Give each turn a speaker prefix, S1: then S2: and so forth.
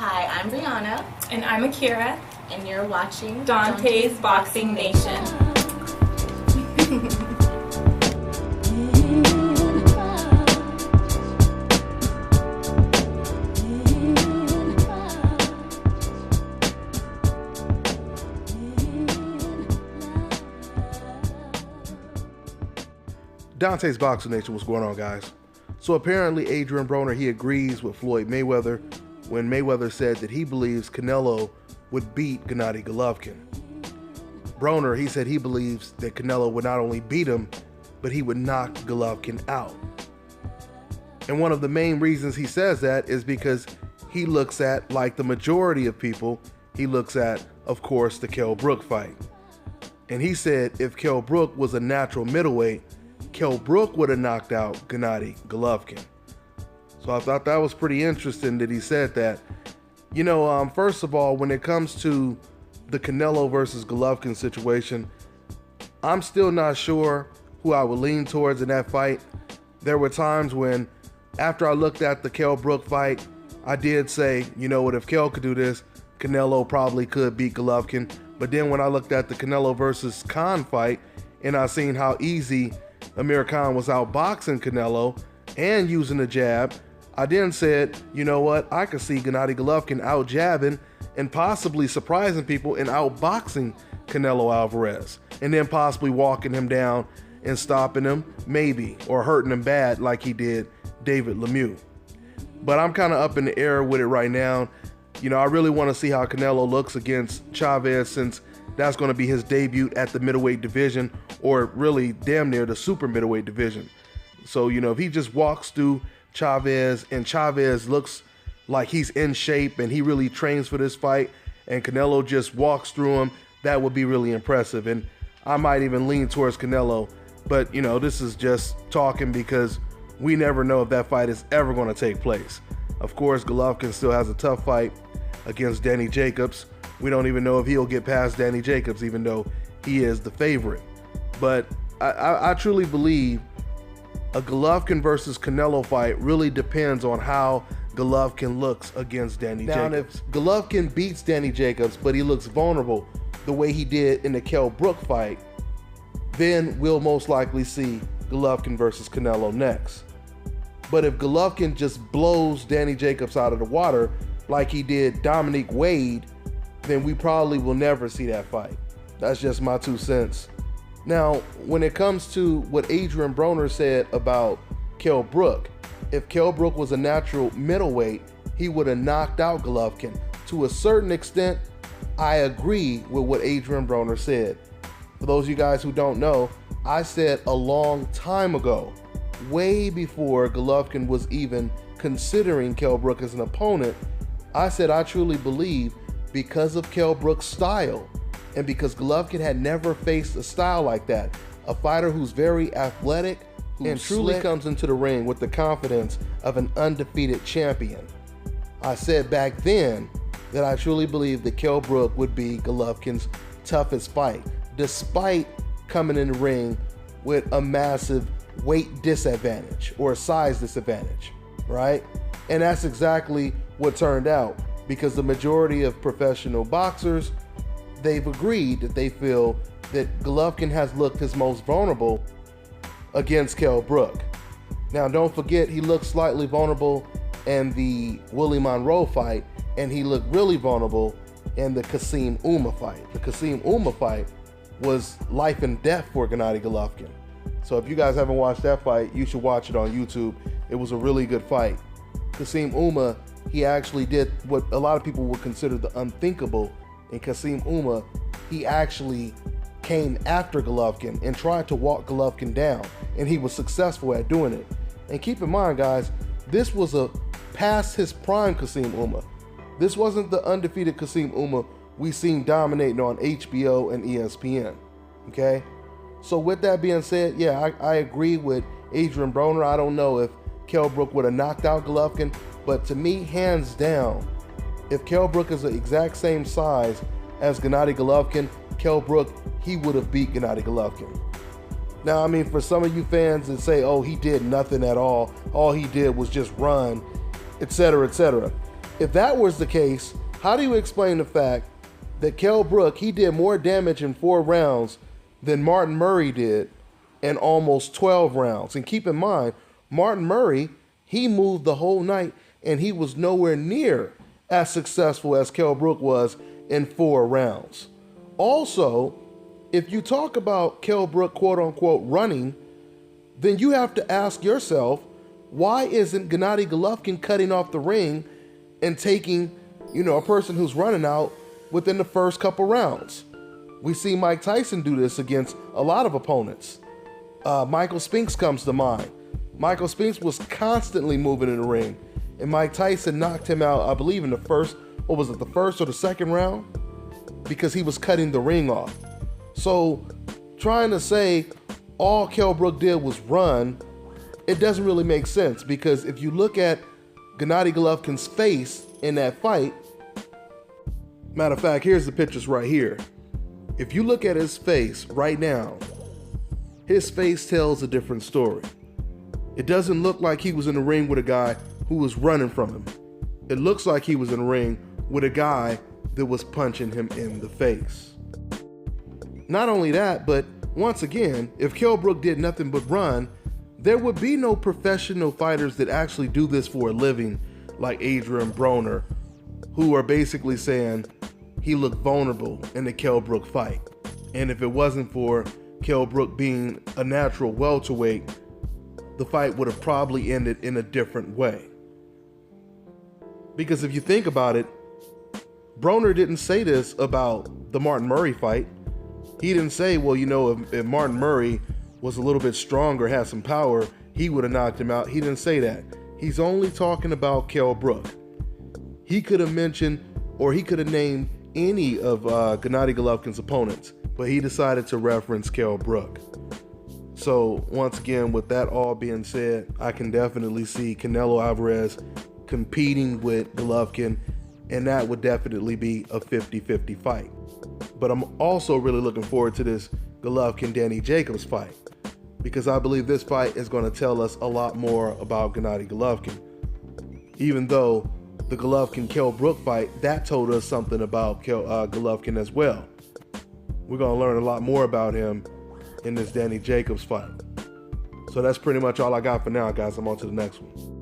S1: Hi, I'm Brianna.
S2: And I'm Akira.
S1: And you're watching
S2: Dante's Boxing Nation.
S3: Dante's Boxing Nation, what's going on, guys? So apparently Adrian Broner, he agrees with Floyd Mayweather when Mayweather said that he believes Canelo would beat Gennady Golovkin. Broner, he said he believes that Canelo would not only beat him, but he would knock Golovkin out. And one of the main reasons he says that is because he looks at, like the majority of people, he looks at, of course, the Kell Brook fight. And he said if Kell Brook was a natural middleweight, Kell Brook would have knocked out Gennady Golovkin. So I thought that was pretty interesting that he said that. You know, first of all, when it comes to the Canelo versus Golovkin situation, I'm still not sure who I would lean towards in that fight. There were times when, after I looked at the Kell Brook fight, I did say, you know what, if Kell could do this, Canelo probably could beat Golovkin. But then when I looked at the Canelo versus Khan fight, and I seen how easy Amir Khan was outboxing Canelo and using the jab, I then said, you know what, I could see Gennady Golovkin out jabbing and possibly surprising people and outboxing Canelo Alvarez, and then possibly walking him down and stopping him, maybe, or hurting him bad like he did David Lemieux. But I'm kind of up in the air with it right now. You know, I really want to see how Canelo looks against Chavez, since that's going to be his debut at the middleweight division, or really damn near the super middleweight division. So, you know, if he just walks through Chavez and Chavez looks like he's in shape and he really trains for this fight, and Canelo just walks through him, that would be really impressive. And I might even lean towards Canelo, but you know, this is just talking because we never know if that fight is ever going to take place. Of course, Golovkin still has a tough fight against Danny Jacobs. We don't even know if he'll get past Danny Jacobs, even though he is the favorite. But I truly believe a Golovkin versus Canelo fight really depends on how Golovkin looks against Danny Jacobs. Now, if Golovkin beats Danny Jacobs, but he looks vulnerable the way he did in the Kell Brook fight, then we'll most likely see Golovkin versus Canelo next. But if Golovkin just blows Danny Jacobs out of the water like he did Dominic Wade, then we probably will never see that fight. That's just my 2 cents. Now, when it comes to what Adrian Broner said about Kell Brook, if Kell Brook was a natural middleweight, he would have knocked out Golovkin. To a certain extent, I agree with what Adrian Broner said. For those of you guys who don't know, I said a long time ago, way before Golovkin was even considering Kell Brook as an opponent, I said I truly believe because of Kell Brook's style, and because Golovkin had never faced a style like that, a fighter who's very athletic and truly comes into the ring with the confidence of an undefeated champion. I said back then that I truly believe that Kell Brook would be Golovkin's toughest fight, despite coming in the ring with a massive weight disadvantage or a size disadvantage, right? And that's exactly what turned out, because the majority of professional boxers, they've agreed that they feel that Golovkin has looked his most vulnerable against Kell Brook. Now, don't forget, he looked slightly vulnerable in the Willie Monroe fight, and he looked really vulnerable in the Kassim Ouma fight. The Kassim Ouma fight was life and death for Gennady Golovkin. So if you guys haven't watched that fight, you should watch it on YouTube. It was a really good fight. Kassim Ouma, he actually did what a lot of people would consider the unthinkable. In Kassim Ouma, he actually came after Golovkin and tried to walk Golovkin down, and he was successful at doing it. And keep in mind, guys, this was a past his prime Kassim Ouma. This wasn't the undefeated Kassim Ouma we seen dominating on HBO and ESPN, okay? So with that being said, yeah, I agree with Adrian Broner. I don't know if Kell Brook would have knocked out Golovkin, but to me, hands down, if Kell Brook is the exact same size as Gennady Golovkin, Kell Brook, he would have beat Gennady Golovkin. Now, I mean, for some of you fans that say, oh, he did nothing at all he did was just run, etc., etc., If that was the case, how do you explain the fact that Kell Brook, he did more damage in 4 rounds than Martin Murray did in almost 12 rounds? And keep in mind, Martin Murray, he moved the whole night and he was nowhere near as successful as Kell Brook was in 4 rounds. Also, if you talk about Kell Brook, quote unquote, running, then you have to ask yourself, why isn't Gennady Golovkin cutting off the ring and taking, a person who's running out within the first couple rounds? We see Mike Tyson do this against a lot of opponents. Michael Spinks comes to mind. Michael Spinks was constantly moving in the ring, and Mike Tyson knocked him out, I believe, in the first or the second round? Because he was cutting the ring off. So trying to say all Kell Brook did was run, it doesn't really make sense, because if you look at Gennady Golovkin's face in that fight, matter of fact, here's the pictures right here. If you look at his face right now, his face tells a different story. It doesn't look like he was in the ring with a guy who was running from him. It looks like he was in the ring with a guy that was punching him in the face. Not only that, but once again, if Kell Brook did nothing but run, there would be no professional fighters that actually do this for a living, like Adrian Broner, who are basically saying he looked vulnerable in the Kell Brook fight. And if it wasn't for Kell Brook being a natural welterweight, the fight would have probably ended in a different way. Because if you think about it, Broner didn't say this about the Martin Murray fight. He didn't say, well, if Martin Murray was a little bit stronger, had some power, he would have knocked him out. He didn't say that. He's only talking about Kell Brook. He could have mentioned, or he could have named any of Gennady Golovkin's opponents, but he decided to reference Kell Brook. So once again, with that all being said, I can definitely see Canelo Alvarez competing with Golovkin, and that would definitely be a 50-50 fight. But I'm also really looking forward to this Golovkin-Danny Jacobs fight, because I believe this fight is going to tell us a lot more about Gennady Golovkin. Even though the Golovkin-Kell Brook fight, that told us something about Golovkin as well. We're going to learn a lot more about him in this Danny Jacobs fight. So that's pretty much all I got for now, guys. I'm on to the next one.